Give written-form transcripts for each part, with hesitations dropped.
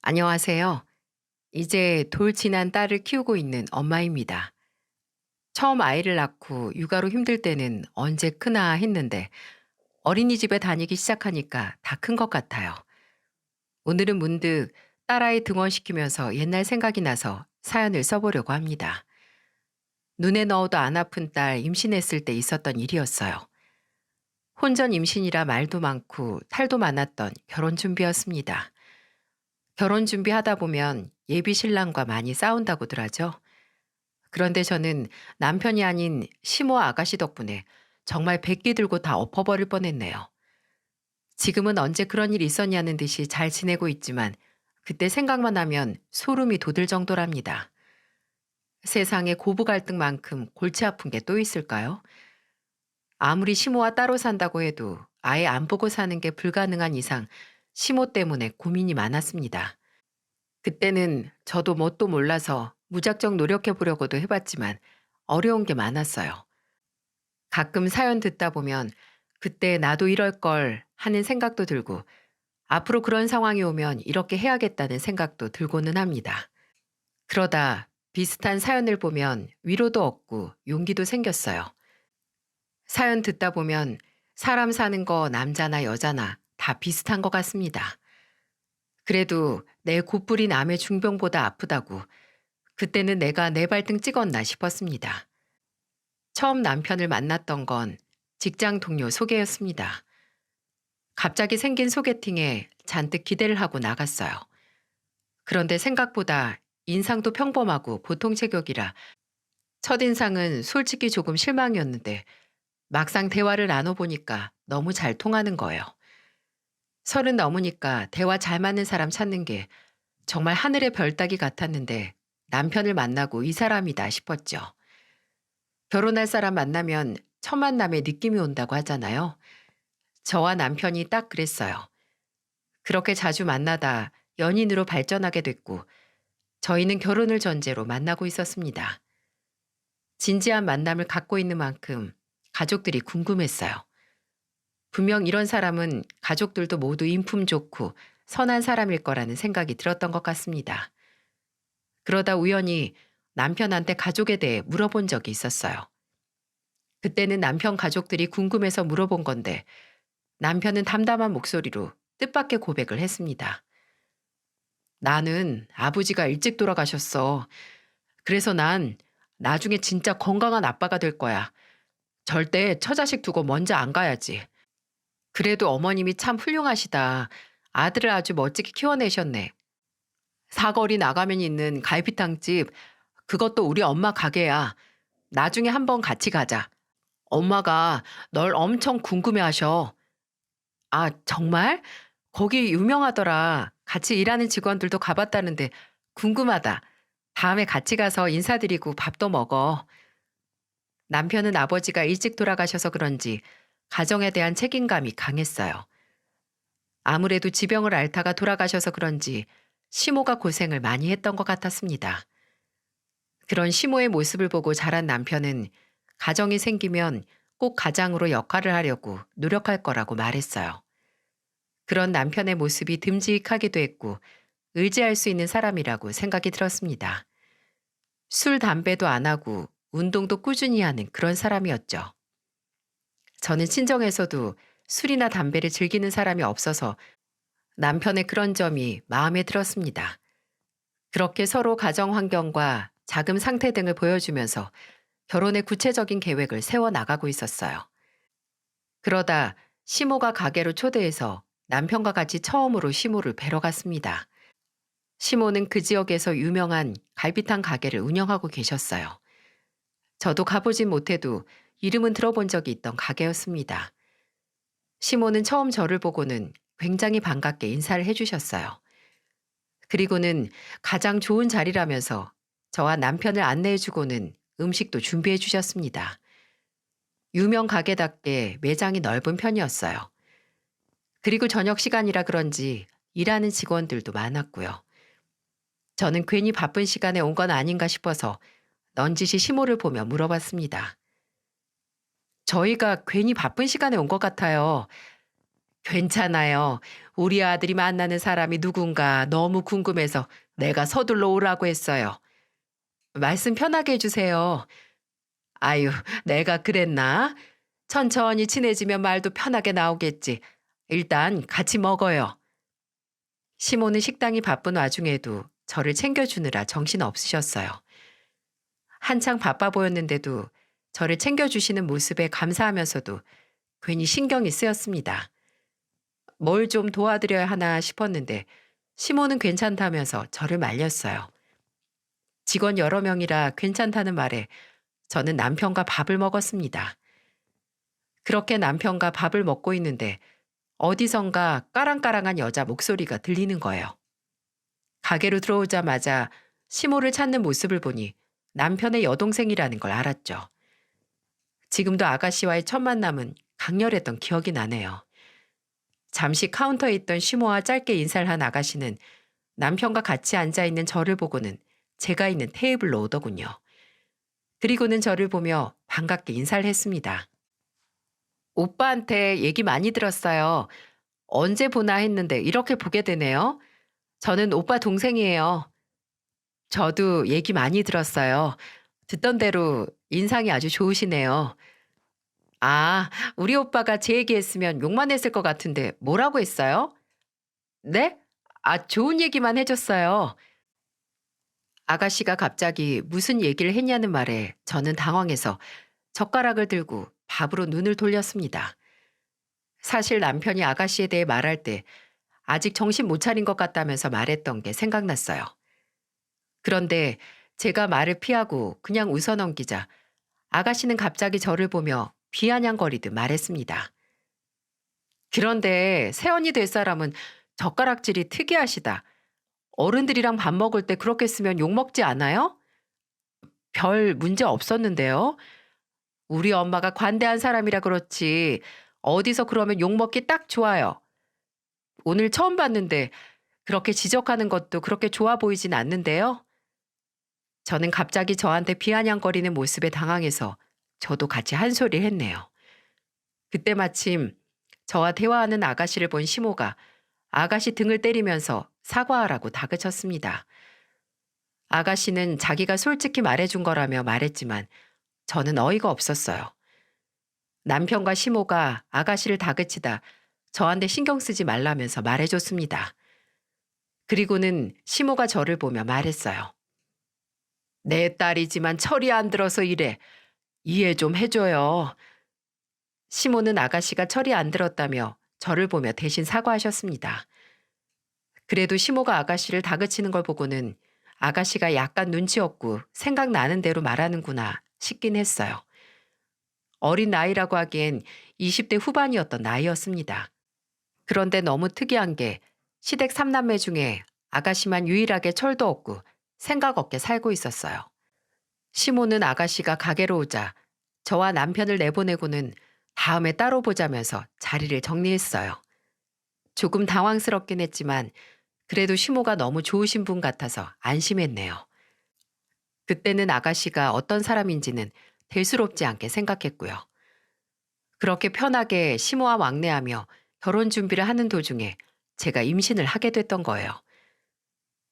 안녕하세요. 이제 돌 지난 딸을 키우고 있는 엄마입니다. 처음 아이를 낳고 육아로 힘들 때는 언제 크나 했는데 어린이집에 다니기 시작하니까 다 큰 것 같아요. 오늘은 문득 딸아이 등원시키면서 옛날 생각이 나서 사연을 써보려고 합니다. 눈에 넣어도 안 아픈 딸 임신했을 때 있었던 일이었어요. 혼전 임신이라 말도 많고 탈도 많았던 결혼 준비였습니다. 결혼 준비하다 보면 예비 신랑과 많이 싸운다고들 하죠. 그런데 저는 남편이 아닌 시모 아가씨 덕분에 정말 백기 들고 다 엎어버릴 뻔했네요. 지금은 언제 그런 일이 있었냐는 듯이 잘 지내고 있지만 그때 생각만 하면 소름이 돋을 정도랍니다. 세상에 고부 갈등만큼 골치 아픈 게 또 있을까요? 아무리 시모와 따로 산다고 해도 아예 안 보고 사는 게 불가능한 이상 시모 때문에 고민이 많았습니다. 그때는 저도 뭣도 몰라서 무작정 노력해 보려고도 해봤지만 어려운 게 많았어요. 가끔 사연 듣다 보면 그때 나도 이럴 걸 하는 생각도 들고 앞으로 그런 상황이 오면 이렇게 해야겠다는 생각도 들고는 합니다. 그러다 비슷한 사연을 보면 위로도 얻고 용기도 생겼어요. 사연 듣다 보면 사람 사는 거 남자나 여자나 다 비슷한 것 같습니다. 그래도 내 곧불이 남의 중병보다 아프다고 그때는 내가 내 발등 찍었나 싶었습니다. 처음 남편을 만났던 건 직장 동료 소개였습니다. 갑자기 생긴 소개팅에 잔뜩 기대를 하고 나갔어요. 그런데 생각보다 인상도 평범하고 보통 체격이라 첫인상은 솔직히 조금 실망이었는데 막상 대화를 나눠보니까 너무 잘 통하는 거예요. 30 넘으니까 대화 잘 맞는 사람 찾는 게 정말 하늘의 별 따기 같았는데 남편을 만나고 이 사람이다 싶었죠. 결혼할 사람 만나면 첫 만남에 느낌이 온다고 하잖아요. 저와 남편이 딱 그랬어요. 그렇게 자주 만나다 연인으로 발전하게 됐고 저희는 결혼을 전제로 만나고 있었습니다. 진지한 만남을 갖고 있는 만큼 가족들이 궁금했어요. 분명 이런 사람은 가족들도 모두 인품 좋고 선한 사람일 거라는 생각이 들었던 것 같습니다. 그러다 우연히 남편한테 가족에 대해 물어본 적이 있었어요. 그때는 남편 가족들이 궁금해서 물어본 건데 남편은 담담한 목소리로 뜻밖의 고백을 했습니다. 나는 아버지가 일찍 돌아가셨어. 그래서 난 나중에 진짜 건강한 아빠가 될 거야. 절대 처자식 두고 먼저 안 가야지. 그래도 어머님이 참 훌륭하시다. 아들을 아주 멋지게 키워내셨네. 사거리 나가면 있는 갈비탕집, 그것도 우리 엄마 가게야. 나중에 한번 같이 가자. 엄마가 널 엄청 궁금해 하셔. 아, 정말? 거기 유명하더라. 같이 일하는 직원들도 가봤다는데 궁금하다. 다음에 같이 가서 인사드리고 밥도 먹어. 남편은 아버지가 일찍 돌아가셔서 그런지 가정에 대한 책임감이 강했어요. 아무래도 지병을 앓다가 돌아가셔서 그런지 시모가 고생을 많이 했던 것 같았습니다. 그런 시모의 모습을 보고 자란 남편은 가정이 생기면 꼭 가장으로 역할을 하려고 노력할 거라고 말했어요. 그런 남편의 모습이 듬직하기도 했고 의지할 수 있는 사람이라고 생각이 들었습니다. 술, 담배도 안 하고 운동도 꾸준히 하는 그런 사람이었죠. 저는 친정에서도 술이나 담배를 즐기는 사람이 없어서 남편의 그런 점이 마음에 들었습니다. 그렇게 서로 가정 환경과 자금 상태 등을 보여주면서 결혼의 구체적인 계획을 세워 나가고 있었어요. 그러다 시모가 가게로 초대해서 남편과 같이 처음으로 시모를 뵈러 갔습니다. 시모는 그 지역에서 유명한 갈비탕 가게를 운영하고 계셨어요. 저도 가보진 못해도 이름은 들어본 적이 있던 가게였습니다. 시모는 처음 저를 보고는 굉장히 반갑게 인사를 해주셨어요. 그리고는 가장 좋은 자리라면서 저와 남편을 안내해주고는 음식도 준비해 주셨습니다. 유명 가게답게 매장이 넓은 편이었어요. 그리고 저녁 시간이라 그런지 일하는 직원들도 많았고요. 저는 괜히 바쁜 시간에 온 건 아닌가 싶어서 넌지시 시모를 보며 물어봤습니다. 저희가 괜히 바쁜 시간에 온 것 같아요. 괜찮아요. 우리 아들이 만나는 사람이 누군가 너무 궁금해서 내가 서둘러 오라고 했어요. 말씀 편하게 해주세요. 아유, 내가 그랬나? 천천히 친해지면 말도 편하게 나오겠지. 일단 같이 먹어요. 시모는 식당이 바쁜 와중에도 저를 챙겨주느라 정신 없으셨어요. 한창 바빠 보였는데도 저를 챙겨주시는 모습에 감사하면서도 괜히 신경이 쓰였습니다. 뭘 좀 도와드려야 하나 싶었는데 시모는 괜찮다면서 저를 말렸어요. 직원 여러 명이라 괜찮다는 말에 저는 남편과 밥을 먹었습니다. 그렇게 남편과 밥을 먹고 있는데 어디선가 까랑까랑한 여자 목소리가 들리는 거예요. 가게로 들어오자마자 시모를 찾는 모습을 보니 남편의 여동생이라는 걸 알았죠. 지금도 아가씨와의 첫 만남은 강렬했던 기억이 나네요. 잠시 카운터에 있던 시모와 짧게 인사를 한 아가씨는 남편과 같이 앉아있는 저를 보고는 제가 있는 테이블로 오더군요. 그리고는 저를 보며 반갑게 인사를 했습니다. 오빠한테 얘기 많이 들었어요. 언제 보나 했는데 이렇게 보게 되네요. 저는 오빠 동생이에요. 저도 얘기 많이 들었어요. 듣던 대로 인상이 아주 좋으시네요. 아, 우리 오빠가 제 얘기했으면 욕만 했을 것 같은데 뭐라고 했어요? 네? 아, 좋은 얘기만 해줬어요. 아가씨가 갑자기 무슨 얘기를 했냐는 말에 저는 당황해서 젓가락을 들고 밥으로 눈을 돌렸습니다. 사실 남편이 아가씨에 대해 말할 때 아직 정신 못 차린 것 같다면서 말했던 게 생각났어요. 그런데 제가 말을 피하고 그냥 웃어넘기자 아가씨는 갑자기 저를 보며 비아냥거리듯 말했습니다. 그런데 새언니 될 사람은 젓가락질이 특이하시다. 어른들이랑 밥 먹을 때 그렇게 쓰면 욕먹지 않아요? 별 문제 없었는데요. 우리 엄마가 관대한 사람이라 그렇지 어디서 그러면 욕먹기 딱 좋아요. 오늘 처음 봤는데 그렇게 지적하는 것도 그렇게 좋아 보이진 않는데요. 저는 갑자기 저한테 비아냥거리는 모습에 당황해서 저도 같이 한 소리를 했네요. 그때 마침 저와 대화하는 아가씨를 본 시모가 아가씨 등을 때리면서 사과하라고 다그쳤습니다. 아가씨는 자기가 솔직히 말해준 거라며 말했지만 저는 어이가 없었어요. 남편과 시모가 아가씨를 다그치다 저한테 신경 쓰지 말라면서 말해줬습니다. 그리고는 시모가 저를 보며 말했어요. 내 딸이지만 철이 안 들어서 이래. 이해 좀 해줘요. 시모는 아가씨가 철이 안 들었다며 저를 보며 대신 사과하셨습니다. 그래도 시모가 아가씨를 다그치는 걸 보고는 아가씨가 약간 눈치 없고 생각나는 대로 말하는구나 싶긴 했어요. 어린 나이라고 하기엔 20대 후반이었던 나이였습니다. 그런데 너무 특이한 게 시댁 3남매 중에 아가씨만 유일하게 철도 없고 생각 없게 살고 있었어요. 시모는 아가씨가 가게로 오자 저와 남편을 내보내고는 다음에 따로 보자면서 자리를 정리했어요. 조금 당황스럽긴 했지만 그래도 시모가 너무 좋으신 분 같아서 안심했네요. 그때는 아가씨가 어떤 사람인지는 대수롭지 않게 생각했고요. 그렇게 편하게 시모와 왕래하며 결혼 준비를 하는 도중에 제가 임신을 하게 됐던 거예요.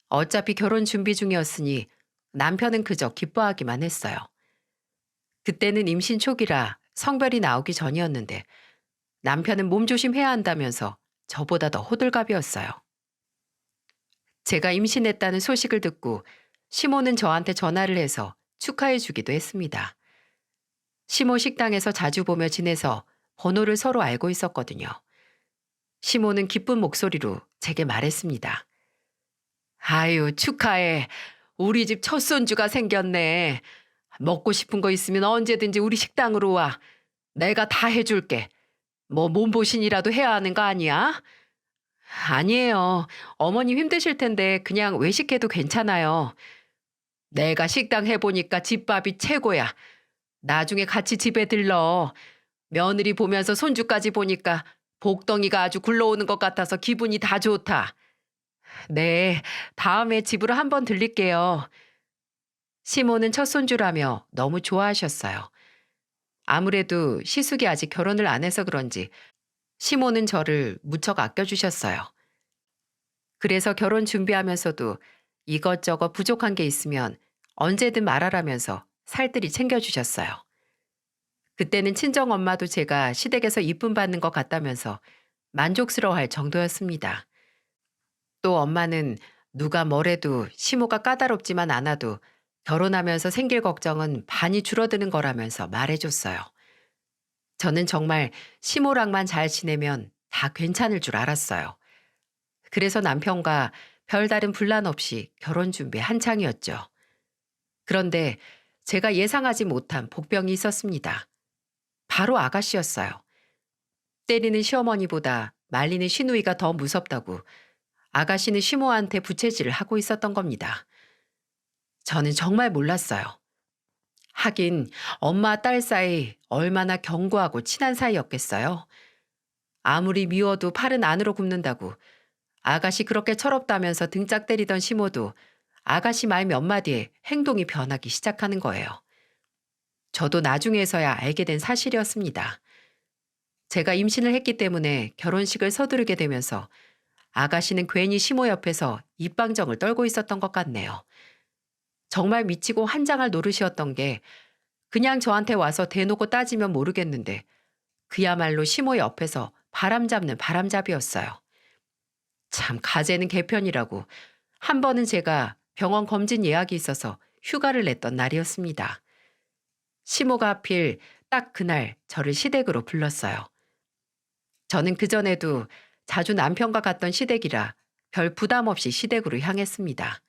어차피 결혼 준비 중이었으니 남편은 그저 기뻐하기만 했어요. 그때는 임신 초기라 성별이 나오기 전이었는데 남편은 몸조심해야 한다면서 저보다 더 호들갑이었어요. 제가 임신했다는 소식을 듣고 시모는 저한테 전화를 해서 축하해 주기도 했습니다. 시모 식당에서 자주 보며 지내서 번호를 서로 알고 있었거든요. 시모는 기쁜 목소리로 제게 말했습니다. 아유, 축하해. 우리 집 첫 손주가 생겼네. 먹고 싶은 거 있으면 언제든지 우리 식당으로 와. 내가 다 해줄게. 뭐 몸보신이라도 해야 하는 거 아니야? 아니에요. 어머님 힘드실 텐데 그냥 외식해도 괜찮아요. 내가 식당 해보니까 집밥이 최고야. 나중에 같이 집에 들러. 며느리 보면서 손주까지 보니까 복덩이가 아주 굴러오는 것 같아서 기분이 다 좋다. 네, 다음에 집으로 한번 들릴게요. 시모는 첫 손주라며 너무 좋아하셨어요. 아무래도 시숙이 아직 결혼을 안 해서 그런지 시모는 저를 무척 아껴주셨어요. 그래서 결혼 준비하면서도 이것저것 부족한 게 있으면 언제든 말하라면서 살뜰히 챙겨주셨어요. 그때는 친정 엄마도 제가 시댁에서 이쁨 받는 것 같다면서 만족스러워할 정도였습니다. 또 엄마는 누가 뭐래도 시모가 까다롭지만 않아도 결혼하면서 생길 걱정은 반이 줄어드는 거라면서 말해줬어요. 저는 정말 시모랑만 잘 지내면 다 괜찮을 줄 알았어요. 그래서 남편과 별다른 분란 없이 결혼 준비 한창이었죠. 그런데 제가 예상하지 못한 복병이 있었습니다. 바로 아가씨였어요. 때리는 시어머니보다 말리는 시누이가 더 무섭다고 아가씨는 시모한테 부채질을 하고 있었던 겁니다. 저는 정말 몰랐어요. 하긴 엄마 딸 사이 얼마나 견고하고 친한 사이였겠어요. 아무리 미워도 팔은 안으로 굽는다고 아가씨 그렇게 철없다면서 등짝 때리던 시모도 아가씨 말 몇 마디에 행동이 변하기 시작하는 거예요. 저도 나중에서야 알게 된 사실이었습니다. 제가 임신을 했기 때문에 결혼식을 서두르게 되면서 아가씨는 괜히 시모 옆에서 입방정을 떨고 있었던 것 같네요. 정말 미치고 환장할 노릇이었던 게 그냥 저한테 와서 대놓고 따지면 모르겠는데 그야말로 시모 옆에서 바람 잡는 바람잡이였어요. 참 가재는 개편이라고 한 번은 제가 병원 검진 예약이 있어서 휴가를 냈던 날이었습니다. 시모가 하필 딱 그날 저를 시댁으로 불렀어요. 저는 그전에도 자주 남편과 갔던 시댁이라 별 부담 없이 시댁으로 향했습니다.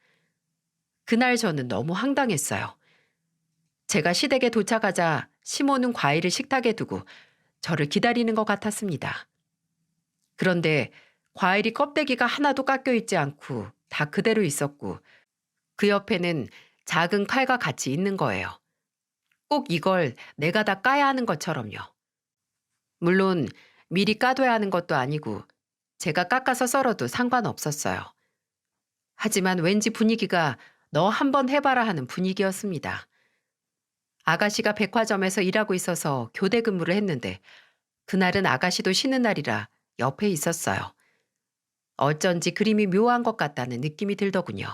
그날 저는 너무 황당했어요. 제가 시댁에 도착하자 시모는 과일을 식탁에 두고 저를 기다리는 것 같았습니다. 그런데 과일이 껍데기가 하나도 깎여 있지 않고 다 그대로 있었고 그 옆에는 작은 칼과 같이 있는 거예요. 꼭 이걸 내가 다 까야 하는 것처럼요. 물론 미리 까둬야 하는 것도 아니고 제가 깎아서 썰어도 상관없었어요. 하지만 왠지 분위기가 너 한번 해봐라 하는 분위기였습니다. 아가씨가 백화점에서 일하고 있어서 교대 근무를 했는데 그날은 아가씨도 쉬는 날이라 옆에 있었어요. 어쩐지 그림이 묘한 것 같다는 느낌이 들더군요.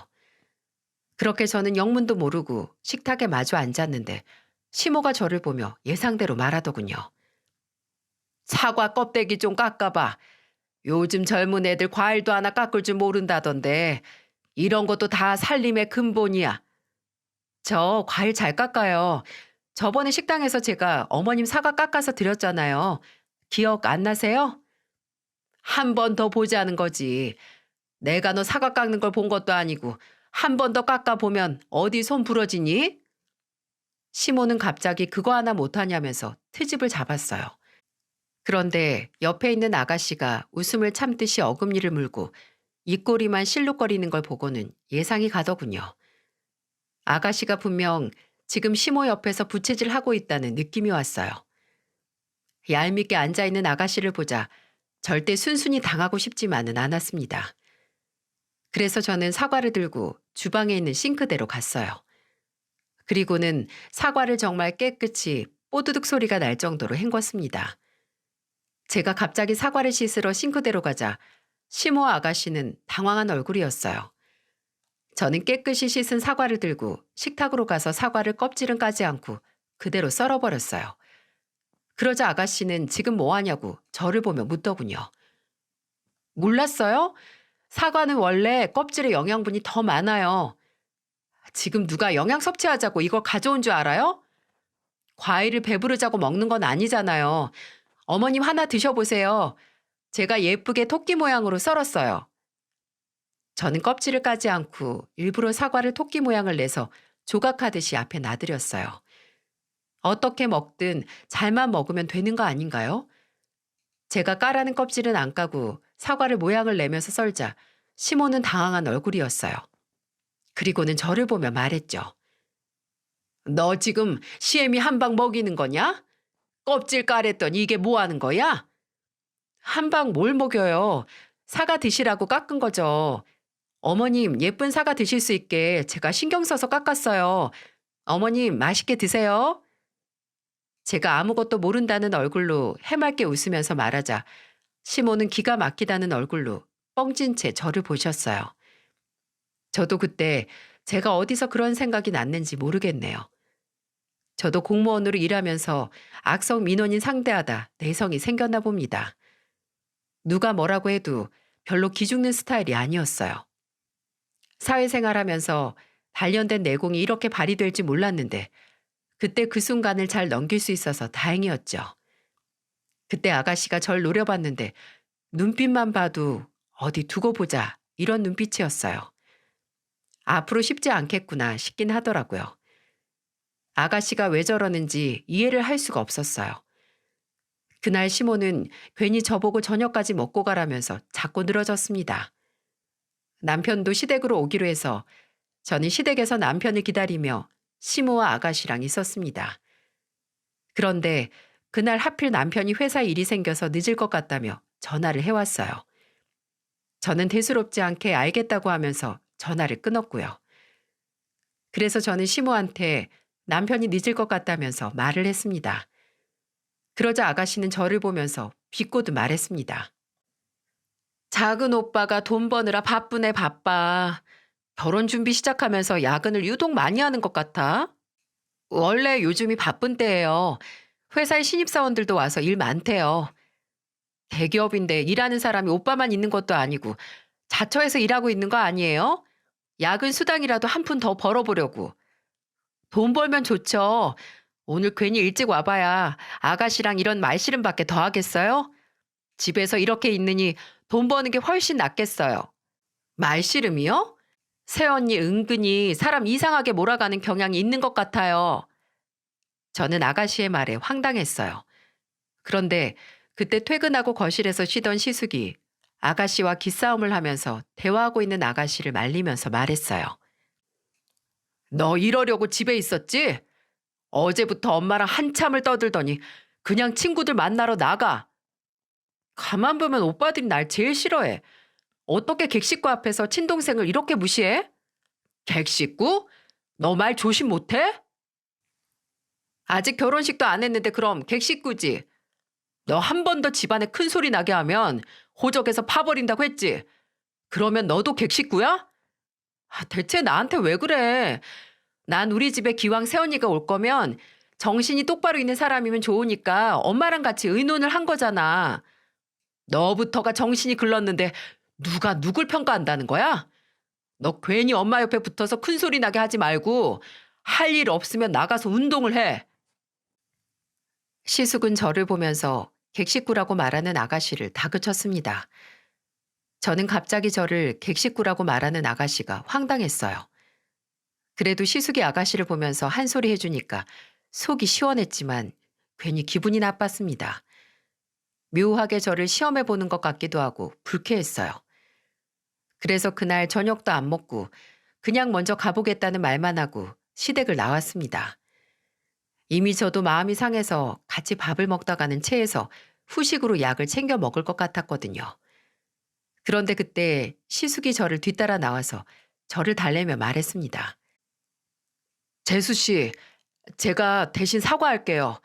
그렇게 저는 영문도 모르고 식탁에 마주 앉았는데 시모가 저를 보며 예상대로 말하더군요. 사과 껍데기 좀 깎아봐. 요즘 젊은 애들 과일도 하나 깎을 줄 모른다던데 이런 것도 다 살림의 근본이야. 저 과일 잘 깎아요. 저번에 식당에서 제가 어머님 사과 깎아서 드렸잖아요. 기억 안 나세요? 한 번 더 보자는 거지. 내가 너 사과 깎는 걸 본 것도 아니고 한 번 더 깎아보면 어디 손 부러지니? 시모는 갑자기 그거 하나 못하냐면서 트집을 잡았어요. 그런데 옆에 있는 아가씨가 웃음을 참듯이 어금니를 물고 입꼬리만 실룩거리는 걸 보고는 예상이 가더군요. 아가씨가 분명 지금 시모 옆에서 부채질하고 있다는 느낌이 왔어요. 얄밉게 앉아있는 아가씨를 보자 절대 순순히 당하고 싶지만은 않았습니다. 그래서 저는 사과를 들고 주방에 있는 싱크대로 갔어요. 그리고는 사과를 정말 깨끗이 뽀드득 소리가 날 정도로 헹궜습니다. 제가 갑자기 사과를 씻으러 싱크대로 가자 시모 아가씨는 당황한 얼굴이었어요. 저는 깨끗이 씻은 사과를 들고 식탁으로 가서 사과를 껍질은 까지 않고 그대로 썰어버렸어요. 그러자 아가씨는 지금 뭐 하냐고 저를 보며 묻더군요. 몰랐어요? 사과는 원래 껍질에 영양분이 더 많아요. 지금 누가 영양 섭취하자고 이걸 가져온 줄 알아요? 과일을 배부르자고 먹는 건 아니잖아요. 어머님 하나 드셔보세요. 제가 예쁘게 토끼 모양으로 썰었어요. 저는 껍질을 까지 않고 일부러 사과를 토끼 모양을 내서 조각하듯이 앞에 놔드렸어요. 어떻게 먹든 잘만 먹으면 되는 거 아닌가요? 제가 까라는 껍질은 안 까고 사과를 모양을 내면서 썰자 시모는 당황한 얼굴이었어요. 그리고는 저를 보며 말했죠. 너 지금 시애미 한 방 먹이는 거냐? 껍질 까랬더니 이게 뭐 하는 거야? 한 방 뭘 먹여요? 사과 드시라고 깎은 거죠. 어머님 예쁜 사과 드실 수 있게 제가 신경 써서 깎았어요. 어머님 맛있게 드세요. 제가 아무것도 모른다는 얼굴로 해맑게 웃으면서 말하자 시모는 기가 막히다는 얼굴로 뻥진 채 저를 보셨어요. 저도 그때 제가 어디서 그런 생각이 났는지 모르겠네요. 저도 공무원으로 일하면서 악성 민원인 상대하다 내성이 생겼나 봅니다. 누가 뭐라고 해도 별로 기죽는 스타일이 아니었어요. 사회생활하면서 단련된 내공이 이렇게 발휘될지 몰랐는데 그때 그 순간을 잘 넘길 수 있어서 다행이었죠. 그때 아가씨가 절 노려봤는데 눈빛만 봐도 어디 두고 보자 이런 눈빛이었어요. 앞으로 쉽지 않겠구나 싶긴 하더라고요. 아가씨가 왜 저러는지 이해를 할 수가 없었어요. 그날 시모는 괜히 저보고 저녁까지 먹고 가라면서 자꾸 늘어졌습니다. 남편도 시댁으로 오기로 해서 저는 시댁에서 남편을 기다리며 시모와 아가씨랑 있었습니다. 그런데 그날 하필 남편이 회사 일이 생겨서 늦을 것 같다며 전화를 해왔어요. 저는 대수롭지 않게 알겠다고 하면서 전화를 끊었고요. 그래서 저는 시모한테 남편이 늦을 것 같다면서 말을 했습니다. 그러자 아가씨는 저를 보면서 비꼬듯 말했습니다. 작은 오빠가 돈 버느라 바쁘네 바빠. 결혼 준비 시작하면서 야근을 유독 많이 하는 것 같아. 원래 요즘이 바쁜 때예요. 회사에 신입사원들도 와서 일 많대요. 대기업인데 일하는 사람이 오빠만 있는 것도 아니고 자처해서 일하고 있는 거 아니에요? 야근 수당이라도 한 푼 더 벌어보려고. 돈 벌면 좋죠. 오늘 괜히 일찍 와봐야 아가씨랑 이런 말씨름밖에 더 하겠어요? 집에서 이렇게 있느니 돈 버는 게 훨씬 낫겠어요. 말씨름이요? 새언니 은근히 사람 이상하게 몰아가는 경향이 있는 것 같아요. 저는 아가씨의 말에 황당했어요. 그런데 그때 퇴근하고 거실에서 쉬던 시숙이 아가씨와 기싸움을 하면서 대화하고 있는 아가씨를 말리면서 말했어요. 너 이러려고 집에 있었지? 어제부터 엄마랑 한참을 떠들더니 그냥 친구들 만나러 나가. 가만 보면 오빠들이 날 제일 싫어해. 어떻게 객식구 앞에서 친동생을 이렇게 무시해? 객식구? 너 말 조심 못해? 아직 결혼식도 안 했는데 그럼 객식구지. 너 한 번 더 집안에 큰 소리 나게 하면 호적에서 파버린다고 했지. 그러면 너도 객식구야? 대체 나한테 왜 그래? 난 우리 집에 기왕 새언니가 올 거면 정신이 똑바로 있는 사람이면 좋으니까 엄마랑 같이 의논을 한 거잖아. 너부터가 정신이 글렀는데 누가 누굴 평가한다는 거야? 너 괜히 엄마 옆에 붙어서 큰 소리 나게 하지 말고 할 일 없으면 나가서 운동을 해. 시숙은 저를 보면서 객식구라고 말하는 아가씨를 다그쳤습니다. 저는 갑자기 저를 객식구라고 말하는 아가씨가 황당했어요. 그래도 시숙이 아가씨를 보면서 한 소리 해주니까 속이 시원했지만 괜히 기분이 나빴습니다. 묘하게 저를 시험해 보는 것 같기도 하고 불쾌했어요. 그래서 그날 저녁도 안 먹고 그냥 먼저 가보겠다는 말만 하고 시댁을 나왔습니다. 이미 저도 마음이 상해서 같이 밥을 먹다가는 체해서 후식으로 약을 챙겨 먹을 것 같았거든요. 그런데 그때 시숙이 저를 뒤따라 나와서 저를 달래며 말했습니다. 재수 씨, 제가 대신 사과할게요.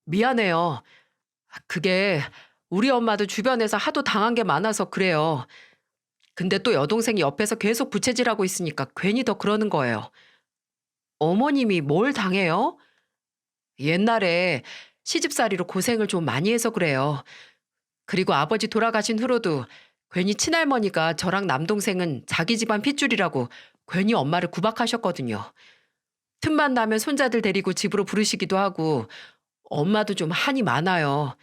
미안해요. 그게 우리 엄마도 주변에서 하도 당한 게 많아서 그래요. 근데 또 여동생이 옆에서 계속 부채질하고 있으니까 괜히 더 그러는 거예요. 어머님이 뭘 당해요? 옛날에 시집살이로 고생을 좀 많이 해서 그래요. 그리고 아버지 돌아가신 후로도 괜히 친할머니가 저랑 남동생은 자기 집안 핏줄이라고 괜히 엄마를 구박하셨거든요. 틈만 나면 손자들 데리고 집으로 부르시기도 하고 엄마도 좀 한이 많아요.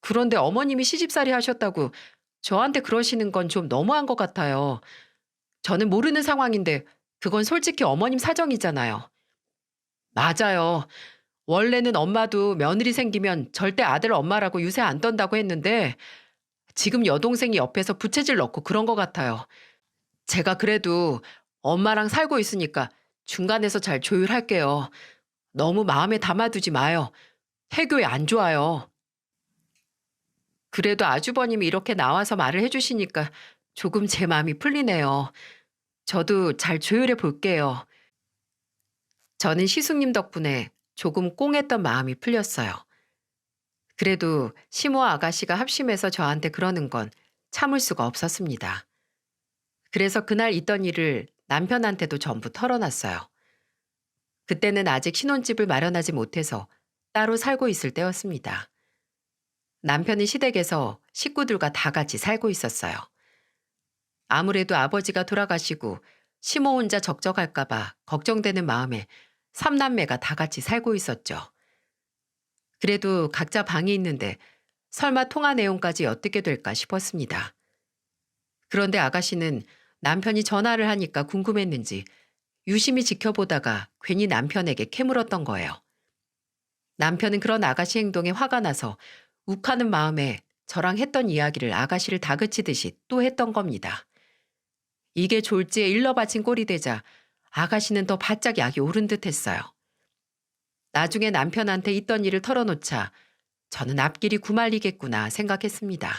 그런데 어머님이 시집살이 하셨다고 저한테 그러시는 건 좀 너무한 것 같아요. 저는 모르는 상황인데 그건 솔직히 어머님 사정이잖아요. 맞아요. 원래는 엄마도 며느리 생기면 절대 아들 엄마라고 유세 안 떤다고 했는데 지금 여동생이 옆에서 부채질 넣고 그런 것 같아요. 제가 그래도 엄마랑 살고 있으니까 중간에서 잘 조율할게요. 너무 마음에 담아두지 마요. 태교에 안 좋아요. 그래도 아주버님이 이렇게 나와서 말을 해주시니까 조금 제 마음이 풀리네요. 저도 잘 조율해 볼게요. 저는 시숙님 덕분에 조금 꽁했던 마음이 풀렸어요. 그래도 시모 아가씨가 합심해서 저한테 그러는 건 참을 수가 없었습니다. 그래서 그날 있던 일을 남편한테도 전부 털어놨어요. 그때는 아직 신혼집을 마련하지 못해서 따로 살고 있을 때였습니다. 남편은 시댁에서 식구들과 다 같이 살고 있었어요. 아무래도 아버지가 돌아가시고 시모 혼자 적적할까봐 걱정되는 마음에 삼남매가 다 같이 살고 있었죠. 그래도 각자 방이 있는데 설마 통화 내용까지 엿듣게 될까 싶었습니다. 그런데 아가씨는 남편이 전화를 하니까 궁금했는지 유심히 지켜보다가 괜히 남편에게 캐물었던 거예요. 남편은 그런 아가씨 행동에 화가 나서 욱하는 마음에 저랑 했던 이야기를 아가씨를 다그치듯이 또 했던 겁니다. 이게 졸지에 일러 바친 꼴이 되자 아가씨는 더 바짝 약이 오른 듯 했어요. 나중에 남편한테 있던 일을 털어놓자 저는 앞길이 구말리겠구나 생각했습니다.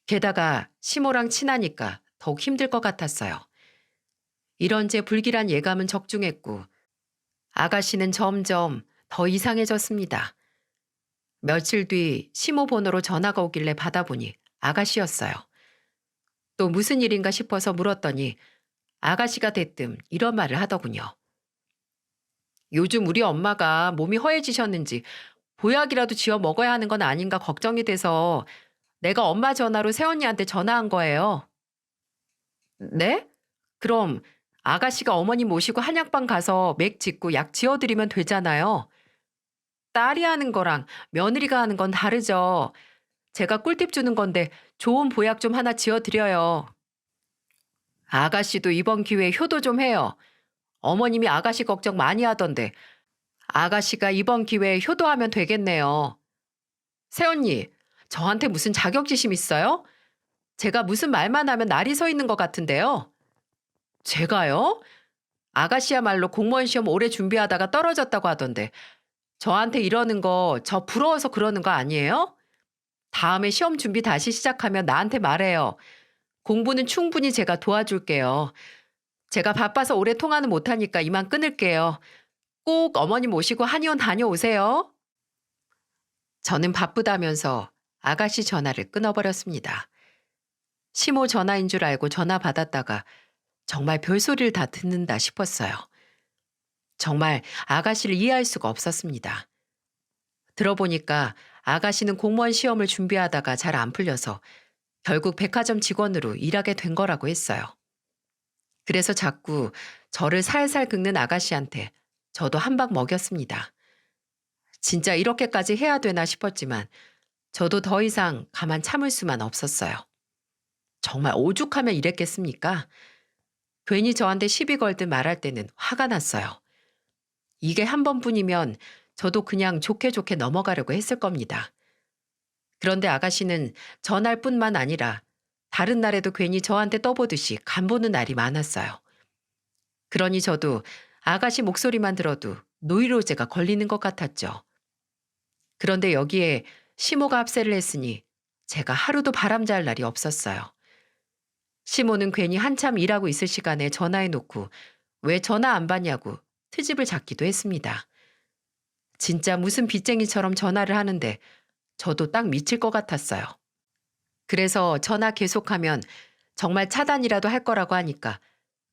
게다가 시모랑 친하니까 더욱 힘들 것 같았어요. 이런 제 불길한 예감은 적중했고 아가씨는 점점 더 이상해졌습니다. 며칠 뒤 시모 번호로 전화가 오길래 받아보니 아가씨였어요. 또 무슨 일인가 싶어서 물었더니 아가씨가 대뜸 이런 말을 하더군요. 요즘 우리 엄마가 몸이 허해지셨는지 보약이라도 지어 먹어야 하는 건 아닌가 걱정이 돼서 내가 엄마 전화로 새언니한테 전화한 거예요. 네? 그럼 아가씨가 어머니 모시고 한약방 가서 맥 짚고 약 지어드리면 되잖아요. 딸이 하는 거랑 며느리가 하는 건 다르죠. 제가 꿀팁 주는 건데 좋은 보약 좀 하나 지어드려요. 아가씨도 이번 기회에 효도 좀 해요. 어머님이 아가씨 걱정 많이 하던데 아가씨가 이번 기회에 효도하면 되겠네요. 새언니, 저한테 무슨 자격지심 있어요? 제가 무슨 말만 하면 날이 서 있는 것 같은데요. 제가요? 아가씨야말로 공무원 시험 오래 준비하다가 떨어졌다고 하던데 저한테 이러는 거 저 부러워서 그러는 거 아니에요? 다음에 시험 준비 다시 시작하면 나한테 말해요. 공부는 충분히 제가 도와줄게요. 제가 바빠서 오래 통화는 못하니까 이만 끊을게요. 꼭 어머니 모시고 한의원 다녀오세요. 저는 바쁘다면서 아가씨 전화를 끊어버렸습니다. 시모 전화인 줄 알고 전화 받았다가 정말 별소리를 다 듣는다 싶었어요. 정말 아가씨를 이해할 수가 없었습니다. 들어보니까 아가씨는 공무원 시험을 준비하다가 잘 안 풀려서 결국 백화점 직원으로 일하게 된 거라고 했어요. 그래서 자꾸 저를 살살 긁는 아가씨한테 저도 한 방 먹였습니다. 진짜 이렇게까지 해야 되나 싶었지만 저도 더 이상 가만 참을 수만 없었어요. 정말 오죽하면 이랬겠습니까? 괜히 저한테 시비 걸듯 말할 때는 화가 났어요. 이게 한 번뿐이면 저도 그냥 좋게 좋게 넘어가려고 했을 겁니다. 그런데 아가씨는 전날 뿐만 아니라 다른 날에도 괜히 저한테 떠보듯이 간보는 날이 많았어요. 그러니 저도 아가씨 목소리만 들어도 노이로제가 걸리는 것 같았죠. 그런데 여기에 시모가 합세를 했으니 제가 하루도 바람 잘 날이 없었어요. 시모는 괜히 한참 일하고 있을 시간에 전화해놓고 왜 전화 안 받냐고 트집을 잡기도 했습니다. 진짜 무슨 빚쟁이처럼 전화를 하는데 저도 딱 미칠 것 같았어요. 그래서 전화 계속하면 정말 차단이라도 할 거라고 하니까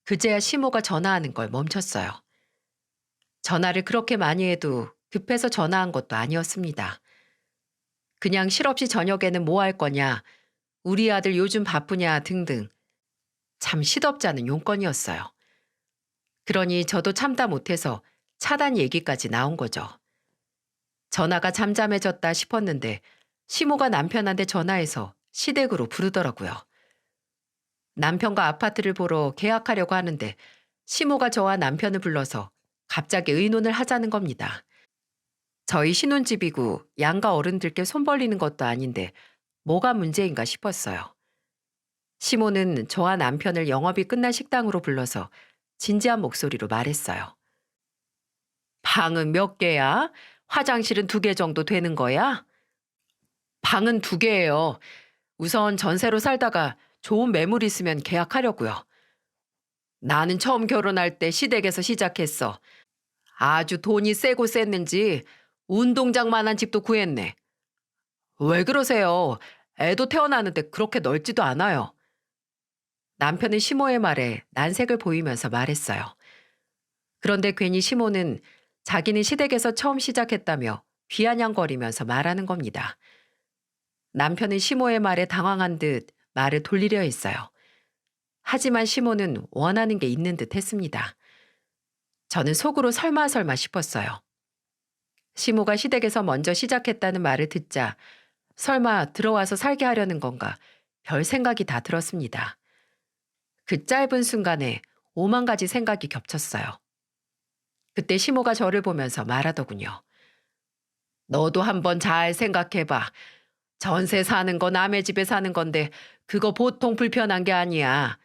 그제야 시모가 전화하는 걸 멈췄어요. 전화를 그렇게 많이 해도 급해서 전화한 것도 아니었습니다. 그냥 실없이 저녁에는 뭐 할 거냐, 우리 아들 요즘 바쁘냐 등등 참 시덥잖은 용건이었어요. 그러니 저도 참다 못해서 차단 얘기까지 나온 거죠. 전화가 잠잠해졌다 싶었는데 시모가 남편한테 전화해서 시댁으로 부르더라고요. 남편과 아파트를 보러 계약하려고 하는데 시모가 저와 남편을 불러서 갑자기 의논을 하자는 겁니다. 저희 신혼집이고 양가 어른들께 손 벌리는 것도 아닌데 뭐가 문제인가 싶었어요. 시모는 저와 남편을 영업이 끝난 식당으로 불러서 진지한 목소리로 말했어요. 방은 몇 개야? 화장실은 2개 정도 되는 거야? 방은 2개예요. 우선 전세로 살다가 좋은 매물 있으면 계약하려고요. 나는 처음 결혼할 때 시댁에서 시작했어. 아주 돈이 세고 셌는지 운동장만한 집도 구했네. 왜 그러세요? 애도 태어나는데 그렇게 넓지도 않아요. 남편은 시모의 말에 난색을 보이면서 말했어요. 그런데 괜히 시모는 자기는 시댁에서 처음 시작했다며 비아냥거리면서 말하는 겁니다. 남편은 시모의 말에 당황한 듯 말을 돌리려 했어요. 하지만 시모는 원하는 게 있는 듯 했습니다. 저는 속으로 설마 싶었어요. 시모가 시댁에서 먼저 시작했다는 말을 듣자 설마 들어와서 살게 하려는 건가 별 생각이 다 들었습니다. 그 짧은 순간에 오만 가지 생각이 겹쳤어요. 그때 시모가 저를 보면서 말하더군요. 너도 한번 잘 생각해봐. 전세 사는 거 남의 집에 사는 건데 그거 보통 불편한 게 아니야.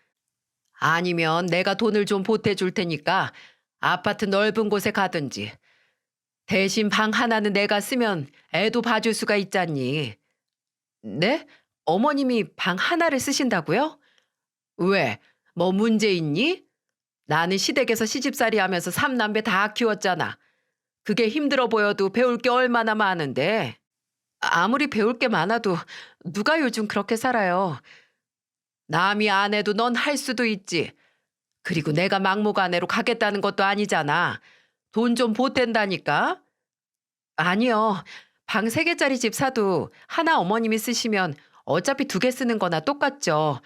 아니면 내가 돈을 좀 보태줄 테니까 아파트 넓은 곳에 가든지. 대신 방 하나는 내가 쓰면 애도 봐줄 수가 있잖니. 네? 어머님이 방 하나를 쓰신다고요? 왜? 뭐 문제 있니? 나는 시댁에서 시집살이 하면서 삼남매 다 키웠잖아. 그게 힘들어 보여도 배울 게 얼마나 많은데. 아무리 배울 게 많아도 누가 요즘 그렇게 살아요. 남이 안 해도 넌 할 수도 있지. 그리고 내가 막무가내로 가겠다는 것도 아니잖아. 돈 좀 보탠다니까. 아니요. 방 3개짜리 집 사도 하나 어머님이 쓰시면 어차피 2개 쓰는 거나 똑같죠.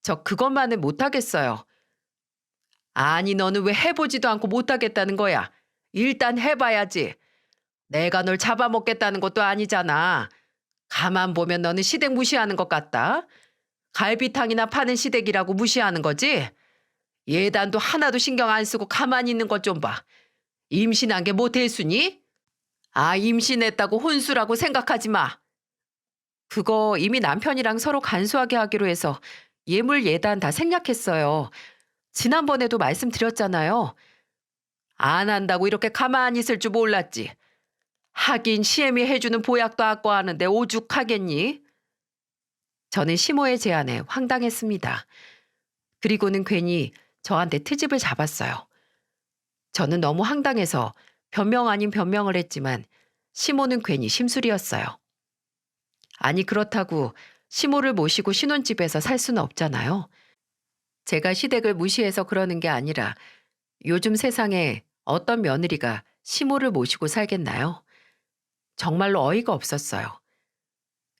저 그것만은 못하겠어요. 아니 너는 왜 해보지도 않고 못하겠다는 거야. 일단 해봐야지. 내가 널 잡아먹겠다는 것도 아니잖아. 가만 보면 너는 시댁 무시하는 것 같다. 갈비탕이나 파는 시댁이라고 무시하는 거지? 예단도 하나도 신경 안 쓰고 가만히 있는 것 좀 봐. 임신한 게 뭐 대수니? 아, 임신했다고 혼수라고 생각하지 마. 그거 이미 남편이랑 서로 간소하게 하기로 해서 예물 예단 다 생략했어요. 지난번에도 말씀드렸잖아요. 안 한다고 이렇게 가만히 있을 줄 몰랐지. 하긴 시엠이 해주는 보약도 아까 하는데 오죽하겠니? 저는 시모의 제안에 황당했습니다. 그리고는 괜히 저한테 트집을 잡았어요. 저는 너무 황당해서 변명 아닌 변명을 했지만 시모는 괜히 심술이었어요. 아니 그렇다고 시모를 모시고 신혼집에서 살 수는 없잖아요. 제가 시댁을 무시해서 그러는 게 아니라 요즘 세상에 어떤 며느리가 시모를 모시고 살겠나요? 정말로 어이가 없었어요.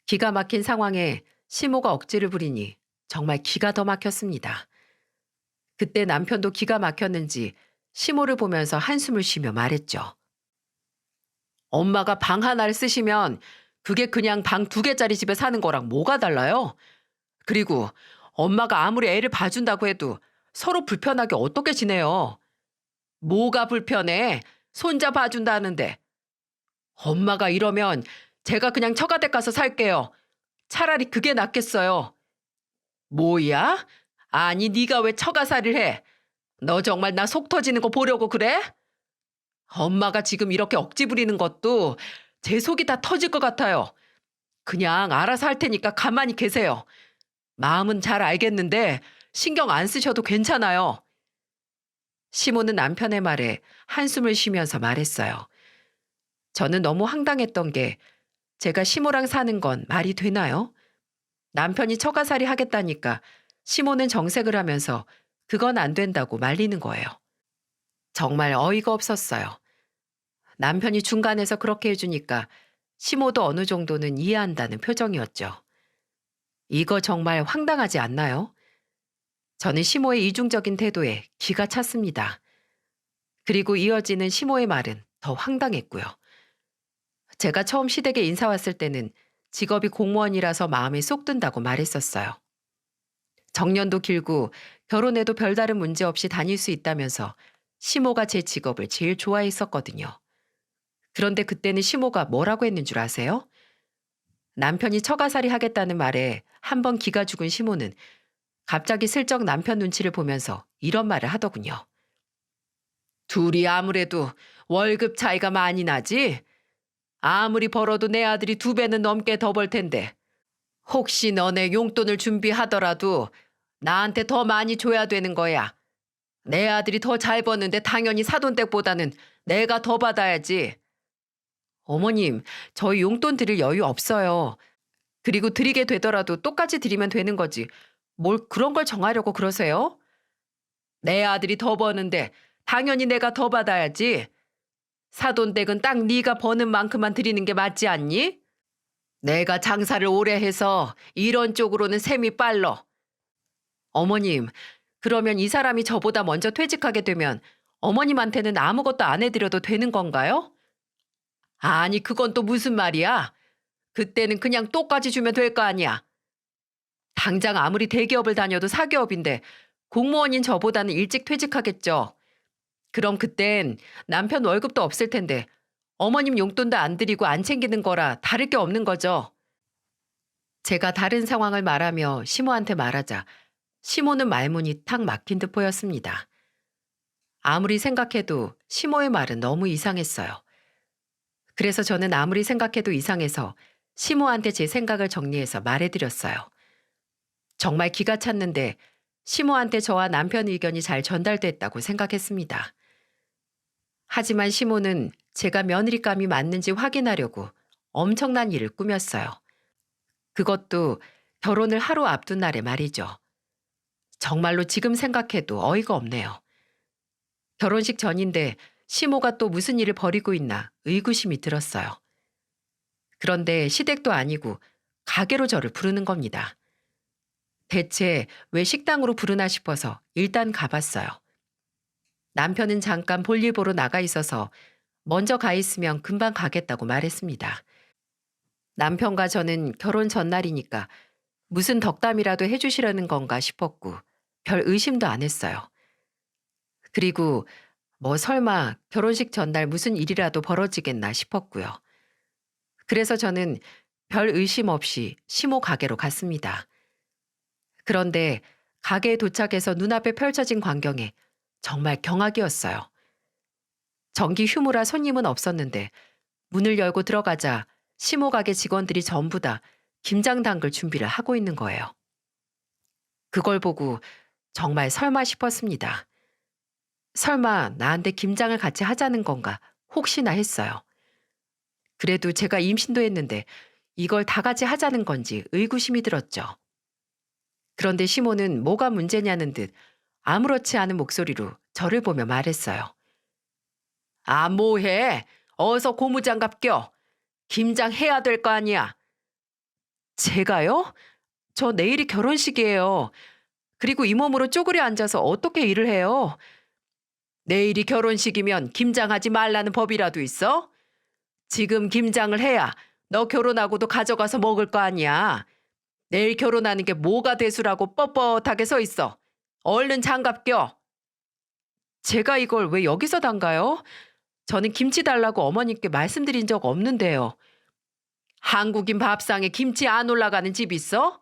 기가 막힌 상황에 시모가 억지를 부리니 정말 기가 더 막혔습니다. 그때 남편도 기가 막혔는지 시모를 보면서 한숨을 쉬며 말했죠. 엄마가 방 하나를 쓰시면 그게 그냥 방 2개짜리 집에 사는 거랑 뭐가 달라요? 그리고 엄마가 아무리 애를 봐준다고 해도 서로 불편하게 어떻게 지내요? 뭐가 불편해? 손자 봐준다는데. 엄마가 이러면 제가 그냥 처가댁 가서 살게요. 차라리 그게 낫겠어요. 뭐야? 아니 네가 왜 처가살이를 해? 너 정말 나 속 터지는 거 보려고 그래? 엄마가 지금 이렇게 억지 부리는 것도 제 속이 다 터질 것 같아요. 그냥 알아서 할 테니까 가만히 계세요. 마음은 잘 알겠는데 신경 안 쓰셔도 괜찮아요. 시모는 남편의 말에 한숨을 쉬면서 말했어요. 저는 너무 황당했던 게 제가 시모랑 사는 건 말이 되나요? 남편이 처가살이 하겠다니까 시모는 정색을 하면서 그건 안 된다고 말리는 거예요. 정말 어이가 없었어요. 남편이 중간에서 그렇게 해주니까 시모도 어느 정도는 이해한다는 표정이었죠. 이거 정말 황당하지 않나요? 저는 시모의 이중적인 태도에 기가 찼습니다. 그리고 이어지는 시모의 말은 더 황당했고요. 제가 처음 시댁에 인사 왔을 때는 직업이 공무원이라서 마음에 쏙 든다고 말했었어요. 정년도 길고 결혼해도 별다른 문제 없이 다닐 수 있다면서 시모가 제 직업을 제일 좋아했었거든요. 그런데 그때는 시모가 뭐라고 했는 줄 아세요? 남편이 처가살이 하겠다는 말에 한 번 기가 죽은 시모는 갑자기 슬쩍 남편 눈치를 보면서 이런 말을 하더군요. 둘이 아무래도 월급 차이가 많이 나지? 아무리 벌어도 내 아들이 2배는 넘게 더 벌 텐데 혹시 너네 용돈을 준비하더라도 나한테 더 많이 줘야 되는 거야. 내 아들이 더 잘 버는데 당연히 사돈댁보다는 내가 더 받아야지. 어머님, 저희 용돈 드릴 여유 없어요. 그리고 드리게 되더라도 똑같이 드리면 되는 거지. 뭘 그런 걸 정하려고 그러세요? 내 아들이 더 버는데 당연히 내가 더 받아야지. 사돈댁은 딱 네가 버는 만큼만 드리는 게 맞지 않니? 내가 장사를 오래 해서 이런 쪽으로는 셈이 빨러. 어머님, 그러면 이 사람이 저보다 먼저 퇴직하게 되면 어머님한테는 아무것도 안 해드려도 되는 건가요? 아니, 그건 또 무슨 말이야? 그때는 그냥 똑같이 주면 될 거 아니야. 당장 아무리 대기업을 다녀도 사기업인데 공무원인 저보다는 일찍 퇴직하겠죠. 그럼 그땐 남편 월급도 없을 텐데 어머님 용돈도 안 드리고 안 챙기는 거라 다를 게 없는 거죠. 제가 다른 상황을 말하며 시모한테 말하자 시모는 말문이 탁 막힌 듯 보였습니다. 아무리 생각해도 시모의 말은 너무 이상했어요. 그래서 저는 아무리 생각해도 이상해서 시모한테 제 생각을 정리해서 말해드렸어요. 정말 기가 찼는데 시모한테 저와 남편 의견이 잘 전달됐다고 생각했습니다. 하지만 시모는 제가 며느리감이 맞는지 확인하려고 엄청난 일을 꾸몄어요. 그것도 결혼을 하루 앞둔 날에 말이죠. 정말로 지금 생각해도 어이가 없네요. 결혼식 전인데 시모가 또 무슨 일을 벌이고 있나 의구심이 들었어요. 그런데 시댁도 아니고 가게로 저를 부르는 겁니다. 대체 왜 식당으로 부르나 싶어서 일단 가봤어요. 남편은 잠깐 볼일 보러 나가 있어서 먼저 가 있으면 금방 가겠다고 말했습니다. 남편과 저는 결혼 전날이니까 무슨 덕담이라도 해주시려는 건가 싶었고 별 의심도 안 했어요. 그리고 뭐 설마 결혼식 전날 무슨 일이라도 벌어지겠나 싶었고요. 그래서 저는 별 의심 없이 시모 가게로 갔습니다. 그런데 가게에 도착해서 눈앞에 펼쳐진 광경에 정말 경악이었어요. 정기 휴무라 손님은 없었는데 문을 열고 들어가자 시모 가게 직원들이 전부 다 김장 담글 준비를 하고 있는 거예요. 그걸 보고 정말 설마 싶었습니다. 설마 나한테 김장을 같이 하자는 건가 혹시나 했어요. 그래도 제가 임신도 했는데 이걸 다 같이 하자는 건지 의구심이 들었죠. 그런데 시모는 뭐가 문제냐는 듯 아무렇지 않은 목소리로 저를 보며 말했어요. 아, 뭐해? 어서 고무장갑 껴. 김장해야 될 거 아니야. 제가요? 저 내일이 결혼식이에요. 그리고 이 몸으로 쪼그려 앉아서 어떻게 일을 해요? 내일이 결혼식이면 김장하지 말라는 법이라도 있어? 지금 김장을 해야 너 결혼하고도 가져가서 먹을 거 아니야. 내일 결혼하는 게 뭐가 대수라고 뻣뻣하게 서 있어. 얼른 장갑 껴. 제가 이걸 왜 여기서 담가요? 저는 김치 달라고 어머님께 말씀드린 적 없는데요. 한국인 밥상에 김치 안 올라가는 집 있어?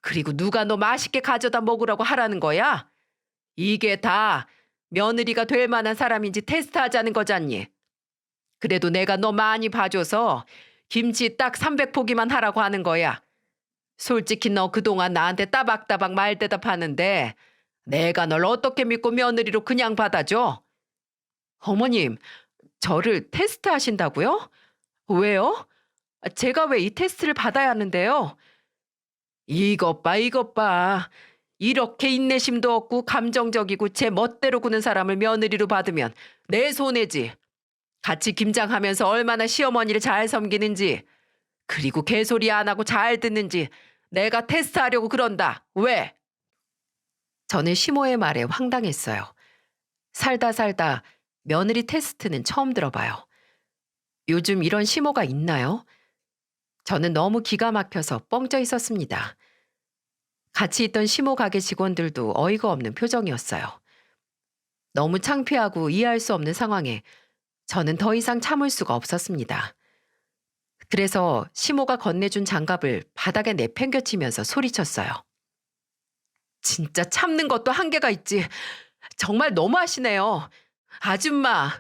그리고 누가 너 맛있게 가져다 먹으라고 하라는 거야? 이게 다 며느리가 될 만한 사람인지 테스트하자는 거잖니. 그래도 내가 너 많이 봐줘서 김치 딱 300포기만 하라고 하는 거야. 솔직히 너 그동안 나한테 따박따박 말대답하는데 내가 널 어떻게 믿고 며느리로 그냥 받아줘? 어머님, 저를 테스트하신다고요? 왜요? 제가 왜 이 테스트를 받아야 하는데요? 이것 봐, 이것 봐. 이렇게 인내심도 없고 감정적이고 제 멋대로 구는 사람을 며느리로 받으면 내 손해지. 같이 김장하면서 얼마나 시어머니를 잘 섬기는지, 그리고 개소리 안 하고 잘 듣는지 내가 테스트하려고 그런다. 왜? 저는 시모의 말에 황당했어요. 살다 살다 며느리 테스트는 처음 들어봐요. 요즘 이런 시모가 있나요? 저는 너무 기가 막혀서 뻥져 있었습니다. 같이 있던 시모 가게 직원들도 어이가 없는 표정이었어요. 너무 창피하고 이해할 수 없는 상황에 저는 더 이상 참을 수가 없었습니다. 그래서 시모가 건네준 장갑을 바닥에 내팽겨치면서 소리쳤어요. 진짜 참는 것도 한계가 있지. 정말 너무하시네요. 아줌마,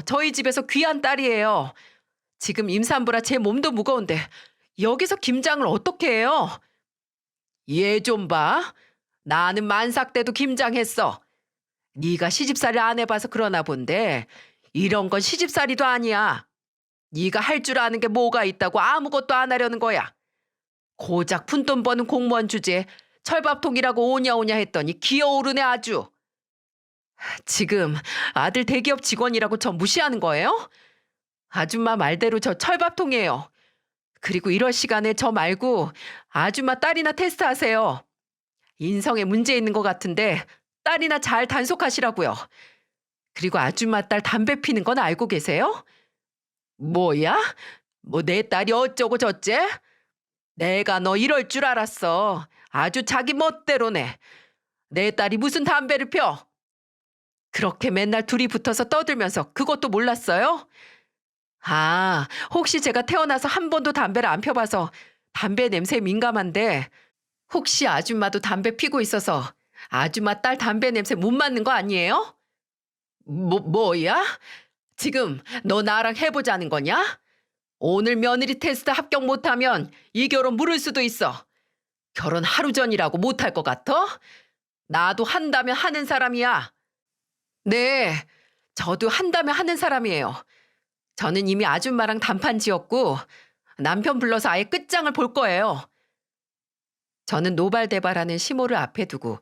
저희 집에서 귀한 딸이에요. 지금 임산부라 제 몸도 무거운데 여기서 김장을 어떻게 해요? 얘 좀 봐. 나는 만삭 때도 김장했어. 네가 시집살이 안 해봐서 그러나 본데 이런 건 시집살이도 아니야. 네가 할 줄 아는 게 뭐가 있다고 아무것도 안 하려는 거야. 고작 푼돈 버는 공무원 주제에 철밥통이라고 오냐오냐 했더니 기어오르네 아주. 지금 아들 대기업 직원이라고 저 무시하는 거예요? 아줌마 말대로 저 철밥통이에요. 그리고 이럴 시간에 저 말고 아줌마 딸이나 테스트하세요. 인성에 문제 있는 것 같은데 딸이나 잘 단속하시라고요. 그리고 아줌마 딸 담배 피는 건 알고 계세요? 뭐야? 뭐 내 딸이 어쩌고 저째? 내가 너 이럴 줄 알았어. 아주 자기 멋대로네. 내 딸이 무슨 담배를 펴? 그렇게 맨날 둘이 붙어서 떠들면서 그것도 몰랐어요? 아, 혹시 제가 태어나서 한 번도 담배를 안 펴봐서 담배 냄새에 민감한데 혹시 아줌마도 담배 피고 있어서 아줌마 딸 담배 냄새 못 맡는 거 아니에요? 뭐야? 지금 너 나랑 해보자는 거냐? 오늘 며느리 테스트 합격 못하면 이 결혼 물을 수도 있어. 결혼 하루 전이라고 못할 것 같아? 나도 한다면 하는 사람이야. 네, 저도 한다면 하는 사람이에요. 저는 이미 아줌마랑 단판 지었고 남편 불러서 아예 끝장을 볼 거예요. 저는 노발대발하는 시모를 앞에 두고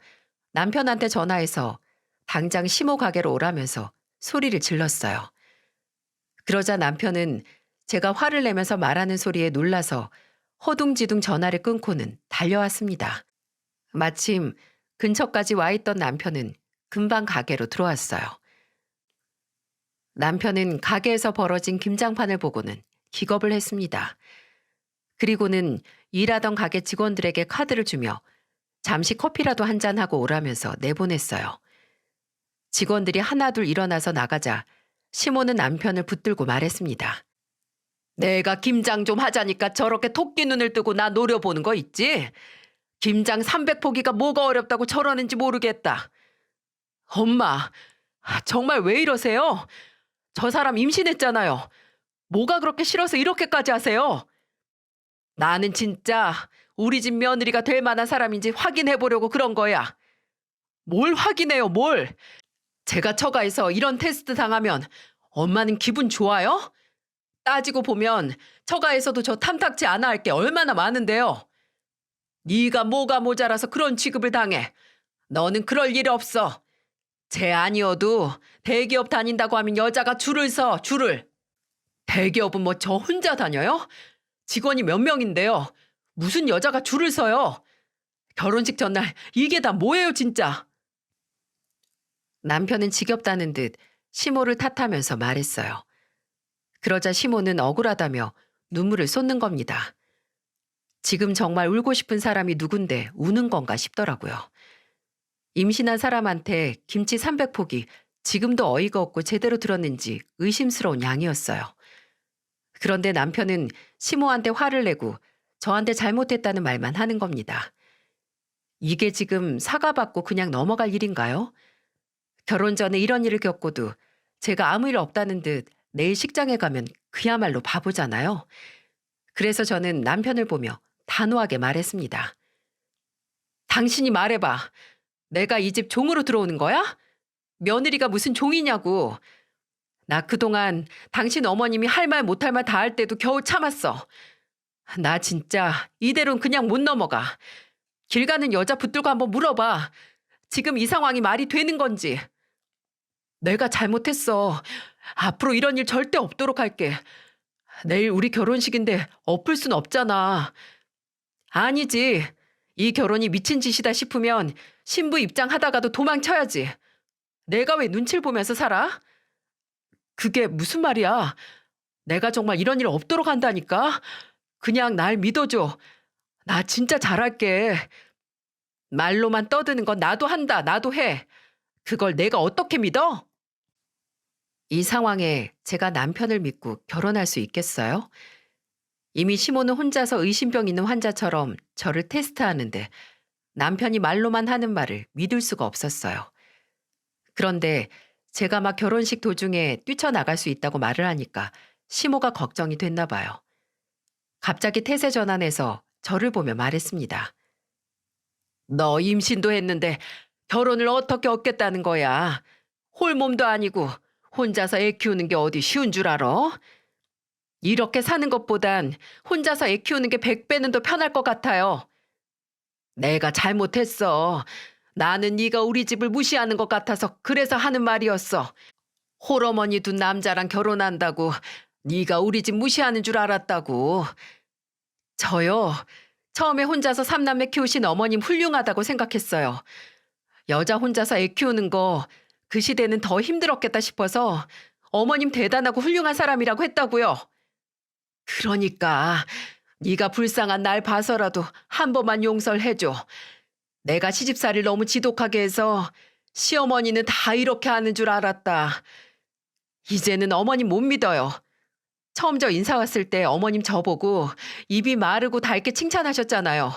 남편한테 전화해서 당장 시모 가게로 오라면서 소리를 질렀어요. 그러자 남편은 제가 화를 내면서 말하는 소리에 놀라서 허둥지둥 전화를 끊고는 달려왔습니다. 마침 근처까지 와 있던 남편은 금방 가게로 들어왔어요. 남편은 가게에서 벌어진 김장판을 보고는 기겁을 했습니다. 그리고는 일하던 가게 직원들에게 카드를 주며 잠시 커피라도 한잔하고 오라면서 내보냈어요. 직원들이 하나둘 일어나서 나가자 시모는 남편을 붙들고 말했습니다. 내가 김장 좀 하자니까 저렇게 토끼 눈을 뜨고 나 노려보는 거 있지? 김장 300포기가 뭐가 어렵다고 저러는지 모르겠다. 엄마, 정말 왜 이러세요? 저 사람 임신했잖아요. 뭐가 그렇게 싫어서 이렇게까지 하세요? 나는 진짜 우리 집 며느리가 될 만한 사람인지 확인해 보려고 그런 거야. 뭘 확인해요, 뭘? 제가 처가에서 이런 테스트 당하면 엄마는 기분 좋아요? 따지고 보면 처가에서도 저 탐탁지 않아 할 게 얼마나 많은데요. 네가 뭐가 모자라서 그런 취급을 당해. 너는 그럴 일 없어. 쟤 아니어도 대기업 다닌다고 하면 여자가 줄을 서, 줄을. 대기업은 뭐 저 혼자 다녀요? 직원이 몇 명인데요. 무슨 여자가 줄을 서요? 결혼식 전날 이게 다 뭐예요, 진짜? 남편은 지겹다는 듯 시모를 탓하면서 말했어요. 그러자 시모는 억울하다며 눈물을 쏟는 겁니다. 지금 정말 울고 싶은 사람이 누군데 우는 건가 싶더라고요. 임신한 사람한테 김치 300포기 지금도 어이가 없고 제대로 들었는지 의심스러운 양이었어요. 그런데 남편은 시모한테 화를 내고 저한테 잘못했다는 말만 하는 겁니다. 이게 지금 사과받고 그냥 넘어갈 일인가요? 결혼 전에 이런 일을 겪고도 제가 아무 일 없다는 듯 내일 식장에 가면 그야말로 바보잖아요. 그래서 저는 남편을 보며 단호하게 말했습니다. 당신이 말해봐. 내가 이 집 종으로 들어오는 거야? 며느리가 무슨 종이냐고. 나 그동안 당신 어머님이 할 말 못할 말 다 할 때도 겨우 참았어. 나 진짜 이대로는 그냥 못 넘어가. 길 가는 여자 붙들고 한번 물어봐. 지금 이 상황이 말이 되는 건지. 내가 잘못했어. 앞으로 이런 일 절대 없도록 할게. 내일 우리 결혼식인데 엎을 순 없잖아. 아니지. 이 결혼이 미친 짓이다 싶으면 신부 입장하다가도 도망쳐야지. 내가 왜 눈치를 보면서 살아? 그게 무슨 말이야? 내가 정말 이런 일 없도록 한다니까? 그냥 날 믿어줘. 나 진짜 잘할게. 말로만 떠드는 건 나도 한다. 나도 해. 그걸 내가 어떻게 믿어? 이 상황에 제가 남편을 믿고 결혼할 수 있겠어요? 이미 시모는 혼자서 의심병 있는 환자처럼 저를 테스트하는데 남편이 말로만 하는 말을 믿을 수가 없었어요. 그런데 제가 막 결혼식 도중에 뛰쳐나갈 수 있다고 말을 하니까 시모가 걱정이 됐나 봐요. 갑자기 태세 전환해서 저를 보며 말했습니다. 너 임신도 했는데 결혼을 어떻게 얻겠다는 거야? 홀몸도 아니고 혼자서 애 키우는 게 어디 쉬운 줄 알아? 이렇게 사는 것보단 혼자서 애 키우는 게 100배는 더 편할 것 같아요. 내가 잘못했어. 나는 네가 우리 집을 무시하는 것 같아서 그래서 하는 말이었어. 홀어머니 둔 남자랑 결혼한다고 네가 우리 집 무시하는 줄 알았다고. 저요. 처음에 혼자서 삼남매 키우신 어머님 훌륭하다고 생각했어요. 여자 혼자서 애 키우는 거 그 시대는 더 힘들었겠다 싶어서 어머님 대단하고 훌륭한 사람이라고 했다고요. 그러니까 네가 불쌍한 날 봐서라도 한 번만 용서를 해줘. 내가 시집살이를 너무 지독하게 해서 시어머니는 다 이렇게 하는 줄 알았다. 이제는 어머님 못 믿어요. 처음 저 인사 왔을 때 어머님 저보고 입이 마르고 달게 칭찬하셨잖아요.